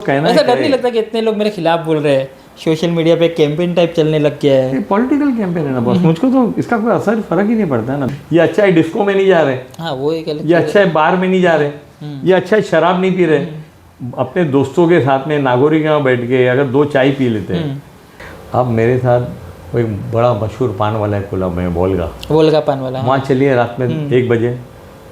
कहना ऐसा डर नहीं लगता कि इतने लोग मेरे खिलाफ बोल रहे हैं, सोशल मीडिया पे कैंपेन टाइप चलने लग गया है? पॉलिटिकल कैंपेन है ना बॉस, मुझको तो इसका कोई असर फर्क ही नहीं पड़ता है ना। ये अच्छा है डिस्को में नहीं जा रहे, हाँ वो एक अलग ये अच्छा है बार में नहीं जा रहे, ये अच्छा है शराब नहीं पी रहे, अपने दोस्तों के साथ में नागोरी में बैठ के अगर 2 चाय पी लेते हैं। अब मेरे साथ कोई बड़ा मशहूर पान वाला है खुला में वोल्गा पान वाला, वहाँ चलिए रात में 1 बजे,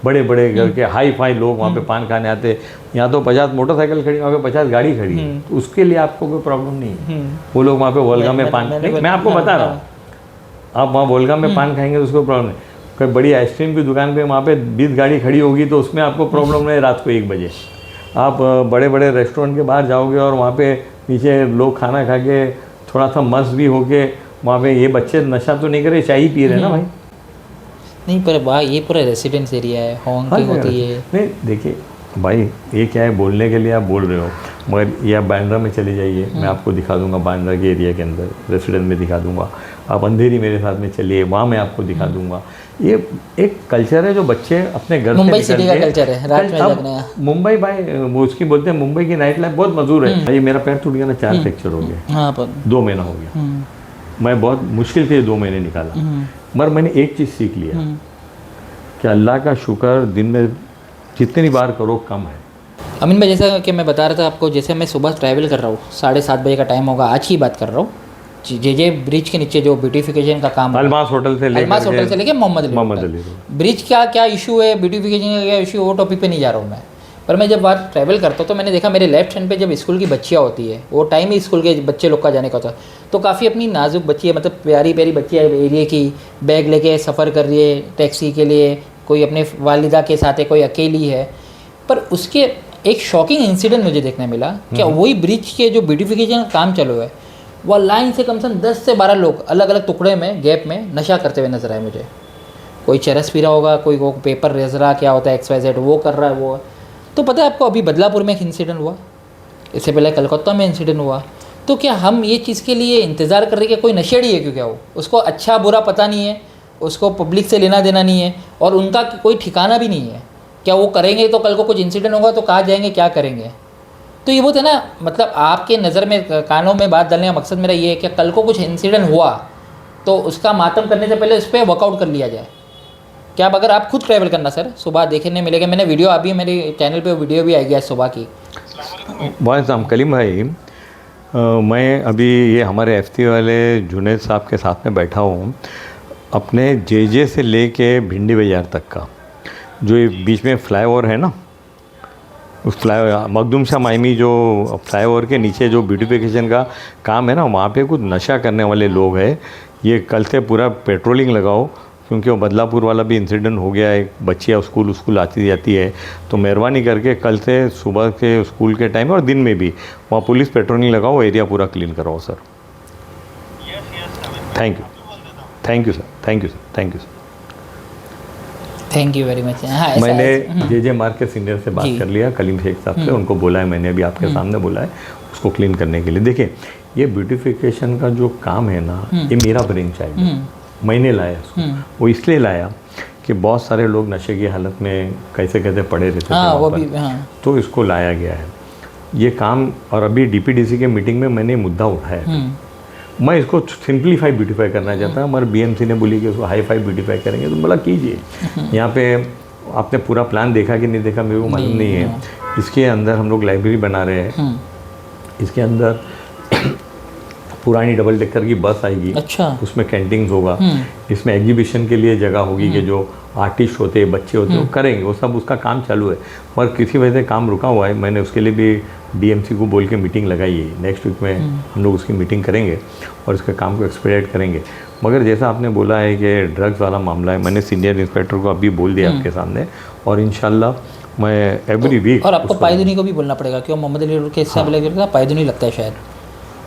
बड़े बड़े घर के हाई फाई लोग वहाँ पे पान खाने आते हैं। यहाँ तो 50 मोटरसाइकिल खड़ी, वहाँ पे 50 गाड़ी खड़ी है, तो उसके लिए आपको कोई प्रॉब्लम नहीं है। वो लोग वहाँ पे वोल्गा में पान, मैं आपको बता रहा हूँ, आप वहाँ वोल्गा में पान खाएंगे तो उसको प्रॉब्लम नहीं। कोई बड़ी आइसक्रीम की दुकान पे वहाँ पे 20 गाड़ी खड़ी होगी तो उसमें आपको प्रॉब्लम नहीं रात को 1 बजे। आप बड़े बड़े रेस्टोरेंट के बाहर जाओगे और वहाँ पे नीचे लोग खाना खा के थोड़ा सा मस्त भी होके वहाँ पे, ये बच्चे नशा तो नहीं करे, चाय ही पी रहे हैं ना भाई। नहीं पर भाई ये पूरा रेसिडेंस एरिया है, हॉन्किंग होती है। नहीं देखिए भाई, ये क्या है, बोलने के लिए आप बोल रहे हो, मगर ये आप बांद्रा में चले जाइए, मैं आपको दिखा दूंगा बांद्रा के एरिया के अंदर रेसिडेंस में दिखा दूंगा। आप अंधेरी मेरे साथ में चलिए, वहाँ मैं आपको दिखा दूंगा। ये एक कल्चर है जो बच्चे अपने घर मुंबई सिटी का कल्चर है, रात में जागना। मुंबई भाई वो उसकी बोलते हैं, मुंबई की नाइट लाइफ बहुत मशहूर है। ये मेरा पैर टूट गया ना, 4 फ्रैक्चर हो गए, हाँ 2 महीना हो गया। मैं बहुत मुश्किल से 2 महीने निकाला, मगर मैंने एक चीज़ सीख लिया कि अल्लाह का शुक्र दिन में जितनी बार करो कम है। अमीन भाई, जैसा कि मैं बता रहा था आपको, जैसे मैं सुबह ट्रैवल कर रहा हूँ, 7:30 बजे का टाइम होगा, आज की बात कर रहा हूँ, जे ब्रिज के नीचे जो ब्यूटिफिकेशन का काम, अलमास होटल से लेके मोहम्मद अली ब्रिज का क्या इशू है, ब्यूटिफिकेशन का क्या इशू, वो टॉपिक पे नहीं जा रहा हूँ मैं। पर मैं जब बाहर ट्रैवल करता हूँ तो मैंने देखा मेरे लेफ्ट हैंड पे जब स्कूल की बच्चियाँ होती है, वो टाइम ही स्कूल के बच्चे लोग का जाने का होता है, तो काफ़ी अपनी नाजुक बच्ची है, मतलब प्यारी प्यारी बच्ची है एरिया की, बैग लेके सफ़र कर रही है टैक्सी के लिए, कोई अपने वालिदा के साथ है, कोई अकेली है। पर उसके एक शॉकिंग इंसिडेंट मुझे देखने मिला, क्या वही ब्रिज के जो ब्यूटिफिकेशन का काम चालू है, वह लाइन से कम से कम 10 से 12 लोग अलग अलग टुकड़े में गैप में नशा करते हुए नजर आए मुझे। कोई चरस पी रहा होगा, कोई वो पेपर रेजरा क्या होता है XYZ वो कर रहा है वो। तो पता है आपको, अभी बदलापुर में एक इंसिडेंट हुआ, इससे पहले कलकत्ता में इंसिडेंट हुआ। तो क्या हम ये चीज़ के लिए इंतज़ार कर रहे हैं कि कोई नशेड़ी है, क्यों क्या वो, उसको अच्छा बुरा पता नहीं है, उसको पब्लिक से लेना देना नहीं है, और उनका कोई ठिकाना भी नहीं है। क्या वो करेंगे तो कल को कुछ इंसिडेंट होगा तो कहाँ जाएंगे, क्या करेंगे? तो ये वो थे ना, मतलब आपके नज़र में, कानों में बात डालने का मकसद मेरा ये है कि कल को कुछ इंसिडेंट हुआ तो उसका मातम करने से पहले उस पर वर्कआउट कर लिया जाए। क्या अब अगर आप खुद ट्रैवल करना सर, सुबह देखने मिलेगा, मैंने वीडियो अभी मेरे चैनल पे वीडियो भी आई है सुबह की। वालेकुम कलीम भाई, मैं अभी ये हमारे FT वाले जुनैद साहब के साथ में बैठा हूँ, अपने JJ से लेके भिंडी बाज़ार तक का जो ये बीच में फ्लाईओवर है ना, उस फ्लाईओवर मखदूम शाह मायमी जो फ्लाईओवर के नीचे जो ब्यूटिफिकेशन का काम है ना, वहाँ पे कुछ नशा करने वाले लोग हैं। ये कल से पूरा पेट्रोलिंग लगाओ, क्योंकि वो बदलापुर वाला भी इंसिडेंट हो गया है, बच्चियाँ स्कूल आती जाती है, तो मेहरबानी करके कल से सुबह के स्कूल के टाइम और दिन में भी वहाँ पुलिस पेट्रोलिंग लगाओ, एरिया पूरा क्लीन कराओ sir. Thank you sir, thank you very much. मैंने JJ मार्ग के सीनियर से बात कर लिया, कलीम शेख साहब से, उनको बोला है मैंने, अभी आपके सामने बोला है उसको क्लीन करने के लिए। देखिए ये ब्यूटिफिकेशन का जो काम है ना, ये मेरा ब्रेन चाहिए, मैंने लाया उसको। वो इसलिए लाया कि बहुत सारे लोग नशे की हालत में कैसे पड़े रहते थे वो भी, तो इसको लाया गया है ये काम। और अभी DPDC के मीटिंग में मैंने मुद्दा उठाया, मैं इसको सिंप्लीफाई ब्यूटीफाई करना चाहता हूँ, मगर BMC ने बोली कि उसको हाई फाई ब्यूटीफाई करेंगे, तो बोला कीजिए। यहाँ पे आपने पूरा प्लान देखा कि नहीं देखा मेरे को मालूम नहीं है। इसके अंदर हम लोग लाइब्रेरी बना रहे हैं, इसके अंदर पुरानी डबल डेकर की बस आएगी, अच्छा, उसमें कैंटीन्स होगा, इसमें एग्जीबिशन के लिए जगह होगी कि जो आर्टिस्ट होते हैं, बच्चे होते हैं, वो करेंगे, वो सब उसका काम चालू है। और किसी वजह से काम रुका हुआ है, मैंने उसके लिए भी DMC को बोल के मीटिंग लगाई है। नेक्स्ट वीक में हम लोग उसकी मीटिंग करेंगे और इसके काम को एक्सपेडिट करेंगे। मगर जैसा आपने बोला है कि ड्रग्स वाला मामला है, मैंने सीनियर इंस्पेक्टर को अभी बोल दिया आपके सामने, और इंशाल्लाह मैं एवरी वीक। और आपको पायदुनी को भी बोलना पड़ेगा, क्यों मोहम्मद अली के हिस्सा पायदुनी लगता है शायद,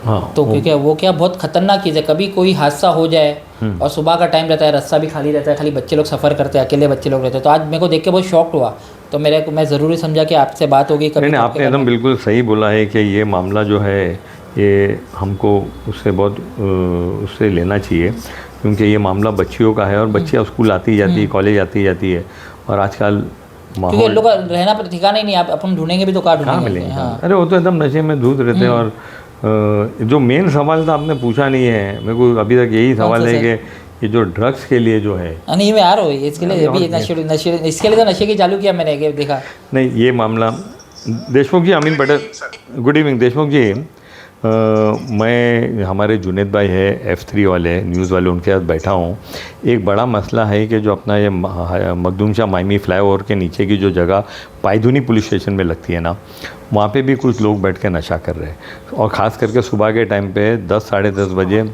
हाँ, तो क्योंकि वो क्या बहुत खतरनाक चीज़ है, कभी कोई हादसा हो जाए और सुबह का टाइम रहता है, रास्ता भी खाली रहता है, खाली बच्चे लोग सफ़र करते हैं, अकेले बच्चे लोग रहते हैं। तो आज मेरे को देख के बहुत शॉक्ड हुआ, तो मैं ज़रूरी समझा कि आपसे बात होगी कभी। नहीं, आपने एकदम बिल्कुल सही बोला है कि ये मामला जो है ये हमको उससे बहुत उससे लेना चाहिए, क्योंकि ये मामला बच्चियों का है और बच्चियाँ स्कूल आती जाती है, कॉलेज आती जाती है, और आजकल क्योंकि लोग का रहना पर ठिकाना ही नहीं, आप अपन ढूंढेंगे भी तो कहाँ कहाँ ढूंढेंगे। मिलेंगे? हाँ अरे वो तो एकदम नशे में धुत रहते हैं। और जो मेन सवाल था आपने पूछा नहीं है, मेरे को अभी तक यही सवाल है कि ये जो ड्रग्स के लिए जो है, नहीं मैं आ रहा हूँ इसके लिए, अभी नशे इसके लिए तो नशे की चालू किया मैंने, देखा नहीं ये मामला देशमुख जी, अमीन पटेल, गुड इवनिंग देशमुख जी। मैं हमारे जुनेद भाई है F3 वाले न्यूज़ वाले, उनके साथ बैठा हूँ। एक बड़ा मसला है कि जो अपना ये मखदूम शाह मायमी फ्लाईओवर के नीचे की जो जगह पायधुनी पुलिस स्टेशन में लगती है ना, वहाँ पे भी कुछ लोग बैठ के नशा कर रहे हैं। और ख़ास करके सुबह के टाइम पे 10 साढ़े 10 बजे,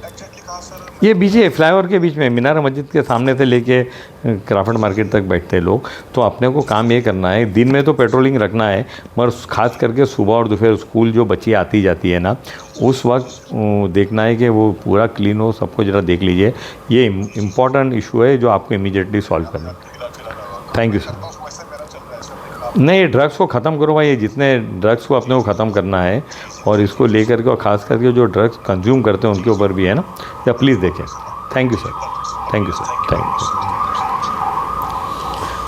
ये बीचे फ्लाईओवर के बीच में मीनार मस्जिद के सामने से लेके क्राफर्ड मार्केट तक बैठते हैं लोग। तो अपने को काम ये करना है, दिन में तो पेट्रोलिंग रखना है, मगर ख़ास करके सुबह और दोपहर स्कूल जो बच्ची आती जाती है ना, उस वक्त देखना है कि वो पूरा क्लीन हो, सबको ज़रा देख लीजिए। ये इम्पॉर्टेंट इशू है जो आपको इमीडिएटली सॉल्व करना है। Thank you sir. नहीं, ड्रग्स को ख़त्म करो भाई, जितने ड्रग्स को अपने को ख़त्म करना है, और इसको लेकर के, और ख़ास करके जो ड्रग्स कंज्यूम करते हैं उनके ऊपर भी है ना, या प्लीज़ देखें। Thank you sir, thank you sir, thank you.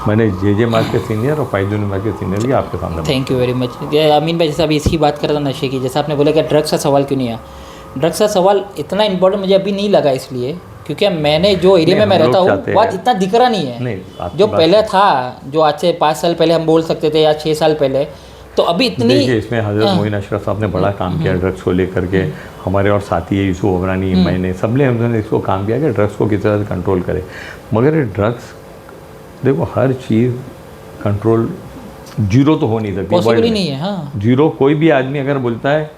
मैंने जे मार्केट सीनियर और पायधुनी मार्केट सीनियर भी आपके सामने। Thank you very much. Amin भाई, जैसे अभी इसकी बात कर रहा था नशे की, जैसे आपने बोला कि ड्रग्स का सवाल क्यों नहीं आया, ड्रग्स का सवाल इतना इंपॉर्टेंट मुझे अभी नहीं लगा, इसलिए क्योंकि मैंने जो एरिया में मैं रहता हूँ वहाँ इतना दिख रहा नहीं है। नहीं, जो पहले था, जो आज से 5 साल पहले हम बोल सकते थे या 6 साल पहले, तो अभी इतनी। देखिए, इसमें हज़रत मोइन अशरफ साहब ने बड़ा काम किया ड्रग्स को लेकर के। हमारे और साथी है यूसुफ ओबरानी, मैंने सबने हमने इसको काम किया कि ड्रग्स को किस तरह से कंट्रोल करें। मगर ये ड्रग्स, देखो हर चीज़ कंट्रोल जीरो तो हो नहीं सकती, पॉसिबल ही नहीं है। हाँ, जीरो कोई भी आदमी अगर बोलता है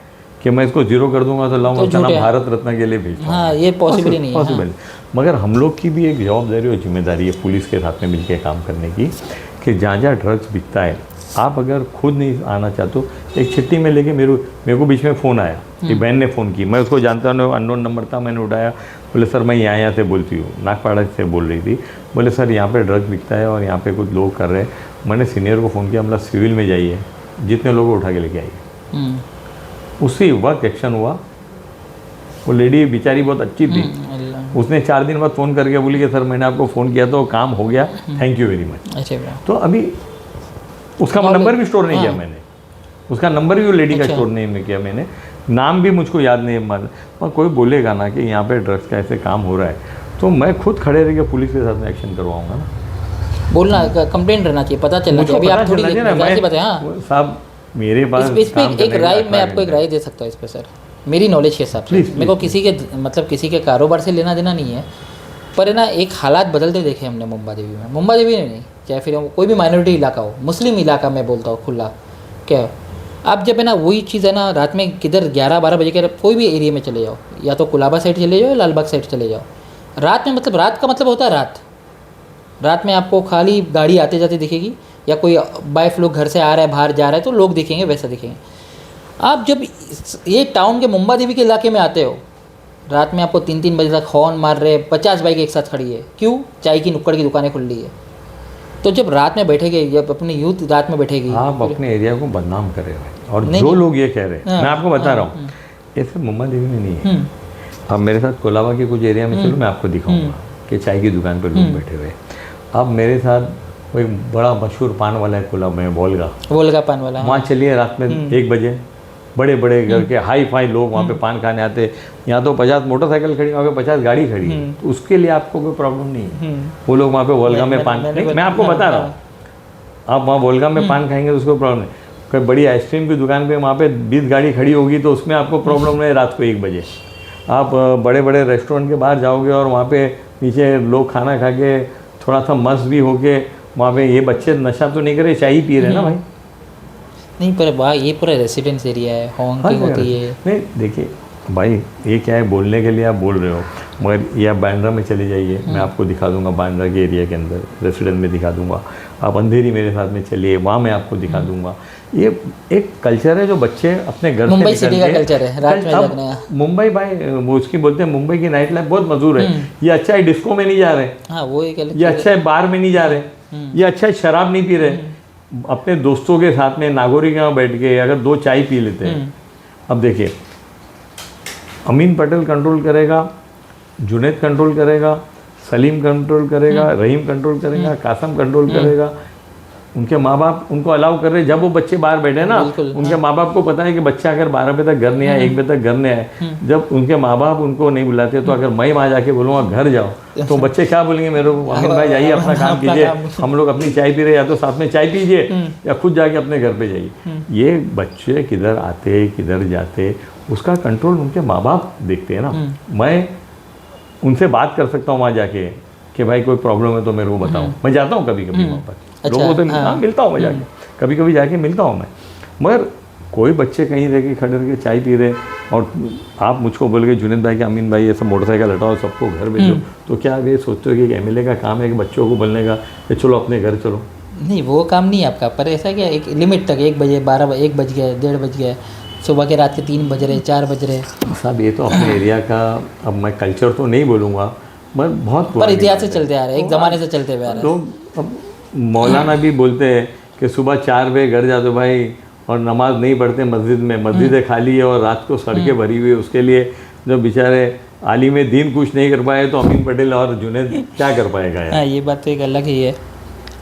कि मैं इसको जीरो कर दूंगा तो लाऊं, उसका नाम भारत रत्न के लिए भेजता हूं। हाँ, ये पॉसिबल ही नहीं है। पॉसिबल। मगर हम लोग की भी एक जवाबदारी और जिम्मेदारी है पुलिस के साथ में मिलकर काम करने की, कि जहाँ जहाँ ड्रग्स बिकता है, आप अगर खुद नहीं आना चाहते हो, एक चिट्ठी में लेके, मेरे को बीच में फ़ोन आया, एक बहन ने फ़ोन की, मैं उसको जानता नहीं, अननोन नंबर था, मैंने उठाया, बोले सर मैं यहाँ से बोलती हूँ, नागपाड़ा से बोल रही थी। बोले सर यहाँ पे ड्रग्स बिकता है और यहाँ पे कुछ लोग कर रहे हैं। मैंने सीनियर को फ़ोन किया, मतलब सिविल में जाइए, जितने लोगों को उठा के लेके आइए। उसी वक्त एक्शन हुआ। वो लेडी बेचारी बहुत अच्छी थी, उसने 4 दिन बाद फ़ोन करके बोली कि सर मैंने आपको फ़ोन किया तो काम हो गया, थैंक यू वेरी मच। तो अभी उसका नंबर भी स्टोर नहीं किया मैंने, उसका नंबर भी वो लेडी का स्टोर नहीं किया मैंने, नाम भी मुझको याद नहीं है। पर कोई बोलेगा ना कि यहाँ पे ड्रग्स का ऐसे काम हो रहा है, तो मैं खुद खड़े रह के पुलिस के साथ में एक्शन करवाऊंगा ना। बोलना, कंप्लेंट रहना चाहिए, पता चलना चाहिए। अभी आप थोड़ी साहब मेरे पास इस पे एक राय, मैं आपको एक राय दे सकता हूँ इस पे सर, मेरी नॉलेज के हिसाब से। मेरे को किसी के मतलब किसी के कारोबार से लेना देना नहीं है, पर है ना एक हालात बदलते देखे हमने मुंबा देवी में। मुंबा देवी नहीं, चाहे फिर कोई भी माइनॉरिटी इलाका हो, मुस्लिम इलाका में बोलता हूँ खुला, क्या आप जब है ना वही चीज़ है ना, रात में किधर 11-12 बजे के कोई भी एरिया में चले जाओ, या तो कुलाबा साइड चले जाओ, लालबाग साइड चले जाओ, रात में, मतलब रात का मतलब होता है रात में आपको खाली गाड़ी आते जाते दिखेगी, या कोई बाइफ लोग घर से आ रहा है, बाहर जा रहा है, तो लोग दिखेंगे, वैसा दिखेंगे। आप जब ये टाउन के मुंबा देवी के इलाके में आते हो, रात में आपको 3-3 बजे तक हॉर्न मार रहे, 50 बाइक एक साथ खड़ी है, क्यों? चाय की नुक्कड़ की दुकानें खुल रही है। तो जब रात में बैठेगी, जब अपनी यूथ रात में बैठेगी, आप अपने एरिया को बदनाम कर रहे हो। और जो लोग ये कह रहे हैं, मैं आपको बता रहा हूँ, ये सिर्फ मुंबा देवी में नहीं है। अब मेरे साथ कोलाबा के कुछ एरिया में चलो, मैं आपको दिखाऊंगा कि चाय की दुकान पर लोग बैठे हुए। अब मेरे साथ कोई बड़ा मशहूर पान वाला है कोलाबा में, वोल्गा पान वाला, वहाँ चलिए रात में 1 बजे, बड़े बड़े घर के हाई फाई लोग वहाँ पे पान खाने आते। यहाँ तो 50 मोटरसाइकिल खड़ी, वहाँ पे 50 गाड़ी खड़ी है, तो उसके लिए आपको कोई प्रॉब्लम नहीं है। वो लोग वहाँ पे वोल्गा में पान, मैं आपको बता रहा हूँ, आप वहाँ वोल्गा में पान खाएंगे तो उसको प्रॉब्लम नहीं। कोई बड़ी आइसक्रीम की दुकान पे वहाँ पे 20 गाड़ी खड़ी होगी तो उसमें आपको प्रॉब्लम नहीं रात को 1 बजे। आप बड़े बड़े रेस्टोरेंट के बाहर जाओगे और वहाँ पे नीचे लोग खाना खा के थोड़ा सा मस्त भी होके, वहाँ पे ये बच्चे नशा तो नहीं करे, चाय ही पी रहे हैं ना भाई। नहीं, पर भाई ये पूरा रेसिडेंस एरिया है, हॉन्किंग होती है। नहीं देखिए भाई, ये क्या है, बोलने के लिए आप बोल रहे हो, मगर ये आप बांद्रा में चले जाइए, मैं आपको दिखा दूंगा, बांद्रा के एरिया के अंदर रेसिडेंस में दिखा दूंगा। आप अंधेरी मेरे साथ में चलिए, वहाँ मैं आपको दिखा दूंगा। ये एक कल्चर है जो बच्चे अपने घर से मुंबई सिटी का कल्चर है, रात में जगना। मुंबई भाई, वो उसकी बोलते हैं मुंबई की नाइट लाइफ बहुत मशहूर है। ये अच्छा है डिस्को में नहीं जा रहे, हाँ वो ये अच्छा है बार में नहीं जा रहे, ये अच्छा है शराब नहीं पी रहे, अपने दोस्तों के साथ में नागोरी के वहाँ बैठ के अगर 2 चाय पी लेते हैं। अब देखिए, अमीन पटेल कंट्रोल करेगा, जुनेद कंट्रोल करेगा, सलीम कंट्रोल करेगा, रहीम कंट्रोल करेगा, कासम कंट्रोल करेगा, उनके माँ बाप उनको अलाउ कर रहे, जब वो बच्चे बाहर बैठे ना, उनके माँ बाप को पता है कि बच्चा अगर 12 बजे तक घर नहीं आया, 1 बजे तक घर नहीं आया, जब उनके माँ बाप उनको नहीं बुलाते, तो अगर मैं वहाँ जाके बोलूँगा घर जाओ, तो बच्चे क्या बोलेंगे मेरे को, अमीन भाई जाइए अपना काम कीजिए, हम लोग अपनी चाय पी रहे, या तो साथ में चाय पीजिए या खुद जाके अपने घर पे जाइए। ये बच्चे किधर आते किधर जाते, उसका कंट्रोल उनके माँ बाप देखते हैं ना। मैं उनसे बात कर सकता हूँ वहाँ जाके कि भाई कोई प्रॉब्लम है तो मेरे को बताओ, मैं जाता हूँ कभी कभी वहाँ पर, लोगों से मिलता हूँ मैं जाके, कभी कभी जाके मिलता हूँ मैं। मगर कोई बच्चे कहीं रह के खड़े रह के चाय पी रहे, और आप मुझको बोल के जुनेद भाई कि अमीन भाई ये सब मोटरसाइकिल हटाओ, सबको घर भेजो, तो क्या आप ये सोचते हो कि एक MLA का काम है कि बच्चों को बोलने का कि चलो अपने घर चलो? नहीं, वो काम नहीं है आपका, पर ऐसा क्या एक लिमिट तक, 1 बजे 1 बज गया, 1:30 बज गया, सुबह के रात के 3 बज रहे, 4 बज रहे। साहब ये तो अपने एरिया का, अब मैं कल्चर तो नहीं बोलूँगा, मैं बहुत पर इतिहास से चलते आ रहे हैं, एक ज़माने से चलते हुए आ रहे हैं। तो अब मौलाना भी बोलते हैं कि सुबह 4 बजे घर जा दो भाई, और नमाज नहीं पढ़ते मस्जिद में, मस्जिदें खाली है और रात को सड़कें भरी हुई है, उसके लिए जो बेचारे आलिम दीन कुछ नहीं कर पाए, तो अमीन पटेल और जुनेद क्या कर पाएगा यार? हाँ, ये बात तो एक अलग ही है।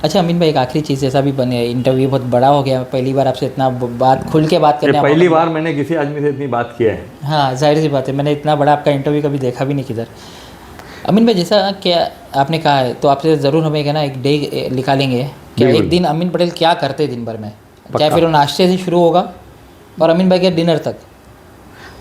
अच्छा अमीन भाई, एक आखिरी चीज़, ऐसा भी बने, इंटरव्यू बहुत बड़ा हो गया, पहली बार आपसे इतना बात खुल के बात करने, पहली बार मैंने किसी आदमी से इतनी बात किया है। हाँ, जाहिर सी बात है, मैंने इतना बड़ा आपका इंटरव्यू कभी देखा भी नहीं किधर। अमीन भाई, जैसा क्या आपने कहा है, तो आपसे ज़रूर हमें क्या ना एक डे निकालेंगे क्या, एक दिन अमीन पटेल क्या करते दिन भर में, क्या फिर वो नाश्ते से शुरू होगा और अमीन भाई के डिनर तक?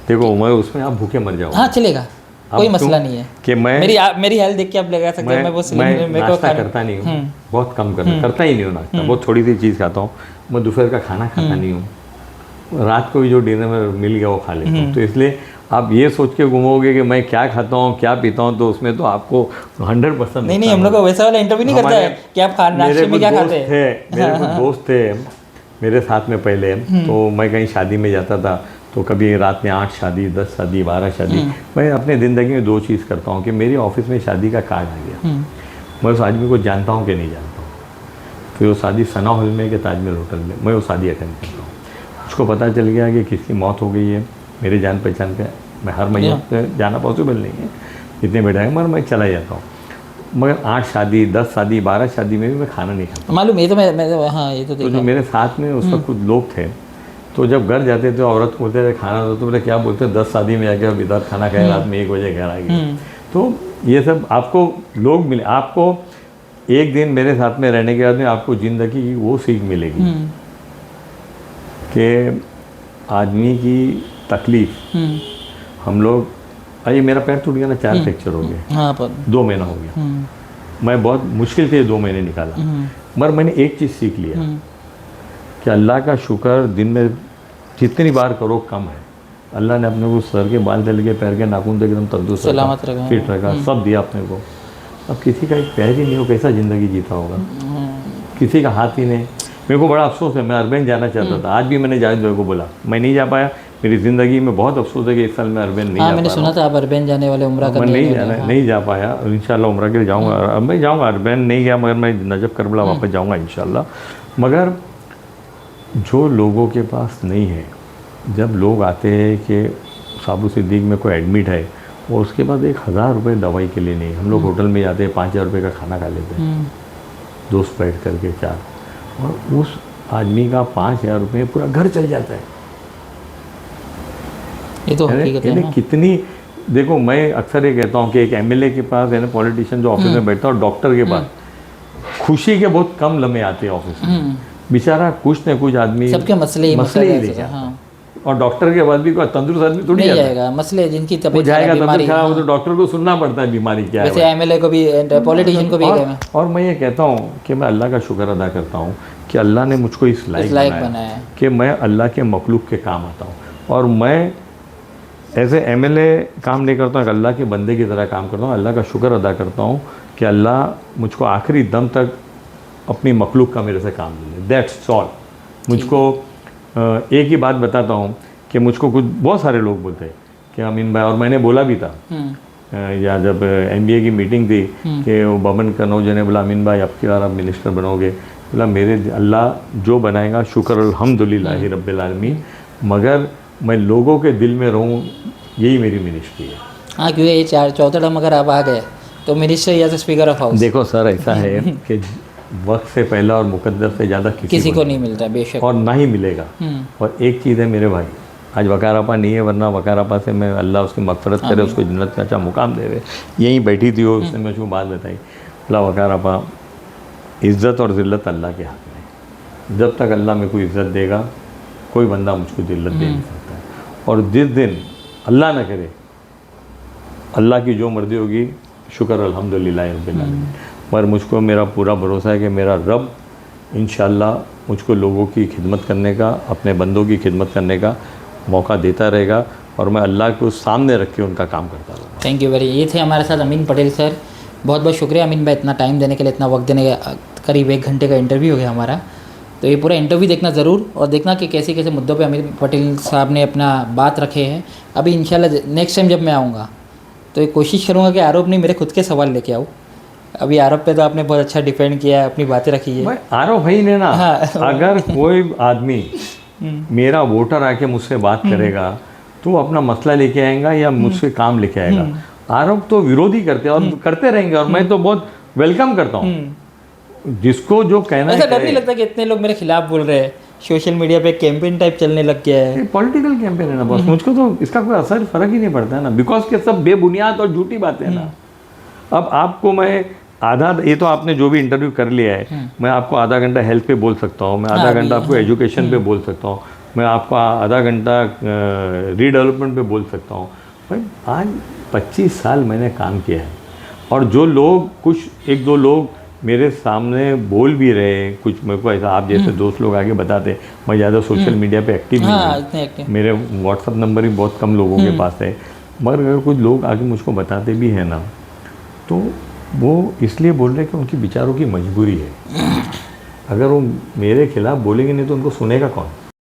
देखो मैं उसमें आप भूखे मर जाओ। हाँ चलेगा, कोई मसला नहीं है कि मैं मेरी हेल्थ देख के आप लगा सकते हैं, मैं नाश्ता करता नहीं हूँ, बहुत कम करता ही नहीं हूँ नाश्ता, बहुत थोड़ी सी चीज़ खाता हूँ। मैं दोपहर का खाना खाता नहीं हूँ, रात को भी जो डिनर में मिल गया वो खा लेता हूँ। तो इसलिए आप ये सोच के घूमोगे कि मैं क्या खाता हूँ क्या पीता हूँ, तो उसमें तो आपको 100% नहीं, हम लोग को वैसा वाला इंटरव्यू नहीं करता है कि आप नाश्ते में क्या खाते हैं। मेरे कुछ दोस्त थे मेरे साथ में पहले, तो मैं कहीं शादी में जाता था, तो कभी रात में 8 शादी, 10 शादी, 12 शादी। मैं अपने ज़िंदगी में 2 चीज़ करता हूँ कि मेरी ऑफिस में शादी का कार्ड आ गया, मैं उस आदमी को जानता हूँ कि नहीं जानता हूँ, फिर वो शादी सना हॉल में कि ताजमहल होटल में, मैं वो शादी अटेंड करता हूँ। उसको पता चल गया कि किसकी मौत हो गई है, मेरे जान पहचान पे, मैं हर महीने जाना पॉसिबल नहीं है, इतने बेटा है, मगर मैं चला जाता हूँ। मगर 8 शादी, 10 शादी, 12 शादी में भी मैं खाना नहीं खाता। मालूम, ये तो मैं हाँ ये तो देखा। तो जो मेरे साथ में उस वक्त कुछ लोग थे, तो जब घर जाते थे औरत को बोलते थे खाना दो, तो बोले क्या बोलते 10 शादी में जाके अब इधर खाना खाया, रात में 1 बजे घर आ गए। तो ये सब आपको लोग मिले, आपको एक दिन मेरे साथ में रहने के बाद में आपको ज़िंदगी की वो सीख मिलेगी कि आदमी की तकलीफ, हम लोग, अरे मेरा पैर टूट गया ना, 4 फ्रैक्चर हो गए, हाँ, 2 महीना हो गया, मैं बहुत मुश्किल से 2 महीने निकाला, मगर मैंने एक चीज़ सीख लिया कि अल्लाह का शुक्र दिन में जितनी बार करो कम है। अल्लाह ने अपने को सर के बाल तले के पैर के नाखून तक एकदम तंदुरुस्त सलामत रखा, फिट रखा, सब दिया अपने को। अब किसी का एक पैर ही नहीं हो, कैसा ज़िंदगी जीता होगा? किसी का हाथ ही नहीं। मेरे को बड़ा अफसोस है, मैं अरबैन जाना चाहता था, आज भी मैंने जावेद भाई को बोला, मैं नहीं जा पाया। मेरी ज़िंदगी में बहुत अफसोस है कि इस साल मैं अरबैन नहीं जा पाया। मैंने सुना था आप अरबैन जाने वाले, उम्रा करने मैं नहीं जा पाया। इंशाल्लाह उम्रा के लिए जाऊँगा, अब मैं जाऊँगा, अरबैन नहीं गया, मगर मैं नजफ़ करबला वापस जाऊँगा इंशाल्लाह। मगर जो लोगों के पास नहीं है, जब लोग आते हैं कि साबू सिद्दीक में कोई एडमिट है और उसके बाद 1000 रुपये दवाई के लिए नहीं, हम लोग होटल में जाते हैं, 5000 रुपये का खाना खा लेते हैं, दोस्त बैठ करके 4, और उस आदमी का 5000 रुपये पूरा घर चल जाता है। ये तो हकीकत है ना। कितनी, देखो मैं अक्सर ये कहता हूँ कि एक MLA के पास है ना, पॉलिटिशियन जो ऑफिस में बैठता है, और डॉक्टर के पास खुशी के बहुत कम लम्हे आते हैं ऑफिस में। बेचारा कुछ न कुछ आदमी सबके मसले ही लेके आता है, और डॉक्टर के बाद भी कोई तंदुरुस्त आदमी थोड़ी जाएगा। मसले जिनकी तबीयत जाएगा, तबीयत खराब हो तो डॉक्टर को सुनना पड़ता है बीमारी क्या है। वैसे MLA को भी, पॉलिटिशियन को भी। और मैं ये कहता हूँ कि मैं अल्लाह का शुक्र अदा करता हूँ कि अल्लाह ने मुझको इस लायक बनाया कि मैं अल्लाह के मखलूक के काम आता हूँ, और मैं ऐसे MLA काम नहीं करता हूँ, अल्लाह के बंदे की तरह काम करता हूँ। अल्लाह का शुक्र अदा करता हूँ कि अल्लाह मुझको आखिरी दम तक अपनी मखलूक का मेरे से काम मिले, दैट्स ऑल। मुझको एक ही बात बताता हूँ कि मुझको कुछ बहुत सारे लोग बोलते हैं कि अमीन भाई, और मैंने बोला भी था या जब MBA की मीटिंग थी कि वो बमन कनौज ने बोला अमीन भाई आपकी बार आप मिनिस्टर बनोगे, बोला मेरे अल्लाह जो बनाएगा शुक्र अल्हम्दुलिल्लाह रब्बिल आलमीन, मगर मैं लोगों के दिल में रहूँ, यही मेरी मिनिस्ट्री है। हाँ, क्योंकि ये 4 चौथा टर्म अगर आप आ गए तो मिनिस्टर या तो स्पीकर ऑफ हाउस। देखो सर, ऐसा है कि वक्त से पहला और मुकद्दर से ज़्यादा किसी को नहीं मिलता बेशक, और ना ही मिलेगा। और एक चीज़ है मेरे भाई, आज वकारापा नहीं है, वरना वकारापा से मैं अल्लाह उसकी मग़फ़िरत करे, उसको जन्नत का अच्छा मुकाम देवे। यहीं बैठी थी वो, उसने मुझको बात बताई, बोला वकारापा इज़्ज़त और ज़िल्लत अल्लाह के हाथ में, जब तक अल्लाह मेरे को इज़्ज़त देगा कोई बंदा मुझको ज़िल्लत दे नहीं सकता है। और जिस दिन अल्लाह ना करे, अल्लाह की जो मर्ज़ी होगी, शुक्र अल्हम्दुलिल्लाह रब्बिल आलमीन, पर मुझको मेरा पूरा भरोसा है कि मेरा रब इंशाअल्लाह मुझको लोगों की खिदमत करने का, अपने बंदों की खिदमत करने का मौका देता रहेगा, और मैं अल्लाह को सामने रख के उनका काम करता रहूँगा। Thank you very. ये थे हमारे साथ अमीन पटेल सर। बहुत बहुत शुक्रिया अमीन भाई, इतना टाइम देने के लिए, इतना वक्त देने का। करीब 1 घंटे का इंटरव्यू हो गया हमारा। तो ये पूरा इंटरव्यू देखना ज़रूर, और देखना कि कैसे कैसे मुद्दों पे अमीन पटेल साहब ने अपना बात रखे हैं। अभी इंशाल्लाह नेक्स्ट टाइम जब मैं आऊँगा तो ये कोशिश करूँगा कि आरोप नहीं, मेरे खुद के सवाल लेके आऊँ। अभी आरोप पे तो आपने बहुत अच्छा डिफेंड किया है, अपनी बातें रखी है। आरोप भाई ने ना, अगर कोई आदमी मेरा वोटर आके मुझसे बात करेगा तो अपना मसला लेके आएगा या मुझसे काम लेके आएगा। आरोप तो विरोधी करते हैं और करते रहेंगे, और मैं तो बहुत वेलकम करता हूँ जिसको जो कहना है। ऐसा डर नहीं लगता कि इतने लोग मेरे खिलाफ बोल रहे हैं, सोशल मीडिया पे कैंपेन टाइप चलने लग गया है? पॉलिटिकल कैंपेन है ना बॉस, मुझको तो इसका कोई असर फर्क ही नहीं पड़ता है ना, बिकॉज के सब बेबुनियाद और झूठी बातें हैं ना। अब आपको मैं आधा, ये तो आपने जो भी इंटरव्यू कर लिया है, मैं आपको आधा घंटा हेल्थ पे बोल सकता हूँ, मैं आधा घंटा आपको एजुकेशन पे बोल सकता हूँ, मैं आपको आधा घंटा रीडेवलपमेंट पे बोल सकता हूँ। भाई आज 25 साल मैंने काम किया है, और जो लोग कुछ 1-2 लोग मेरे सामने बोल भी रहे हैं, कुछ मेरे को ऐसा आप जैसे दोस्त लोग आगे बताते, मैं ज़्यादा सोशल मीडिया पे एक्टिव नहीं हूँ, मेरे व्हाट्सअप नंबर ही बहुत कम लोगों के पास है, मगर अगर कुछ लोग आगे मुझको बताते भी हैं ना, तो वो इसलिए बोल रहे हैं कि उनकी बेचारों की मजबूरी है। अगर वो मेरे खिलाफ बोलेंगे नहीं तो उनको सुनेगा कौन?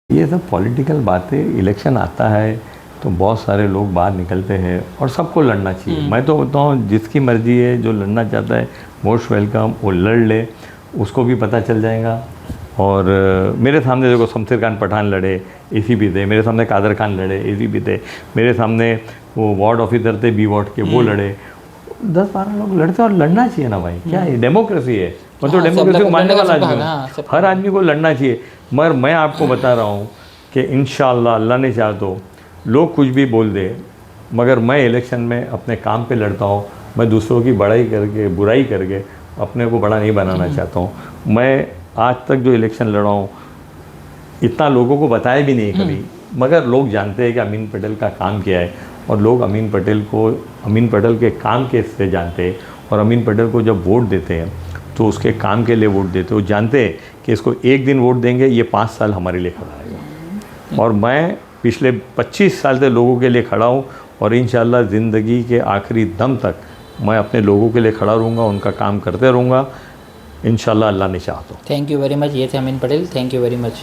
ये सब पॉलिटिकल बातें, इलेक्शन आता है तो बहुत सारे लोग बाहर निकलते हैं, और सबको लड़ना चाहिए। मैं तो बोलता हूँ जिसकी मर्ज़ी है, जो लड़ना चाहता है मोस्ट वेलकम, वो लड़ ले, उसको भी पता चल जाएगा। और मेरे सामने देखो शमशेर खान पठान लड़े, एसी भी थे, मेरे सामने कादर खान लड़े, एसी भी थे, मेरे सामने वो वार्ड ऑफिसर थे बी वार्ड के, वो लड़े। 10-12 लोग लड़ते, और लड़ना चाहिए ना भाई, क्या है डेमोक्रेसी है, मैं तो डेमोक्रेसी को मानने वाला आदमी हूँ, हर आदमी को लड़ना चाहिए। मगर मैं आपको बता रहा हूँ कि इंशाअल्लाह अल्लाह ने चाहा तो लोग कुछ भी बोल दे, मगर मैं इलेक्शन में अपने काम पे लड़ता हूँ। मैं दूसरों की बुराई करके अपने को बड़ा नहीं बनाना चाहता हूँ। मैं आज तक जो इलेक्शन लड़ा हूँ इतना लोगों को बताया भी नहीं कभी, मगर लोग जानते हैं कि अमीन पटेल का काम क्या है, और लोग अमीन पटेल को, अमीन पटेल के काम के से जानते हैं, और अमीन पटेल को जब वोट देते हैं तो उसके काम के लिए वोट देते हैं। वो जानते हैं कि इसको एक दिन वोट देंगे, ये 5 साल हमारे लिए खड़ा रहेगा। और मैं पिछले 25 साल से लोगों के लिए खड़ा हूँ, और इंशाअल्लाह ज़िंदगी के आखिरी दम तक मैं अपने लोगों के लिए खड़ा रहूँगा, उनका काम करते रहूँगा इंशाअल्लाह, अल्लाह ने चाहा तो। Thank you very much. ये थे Amin Patel, thank you very much.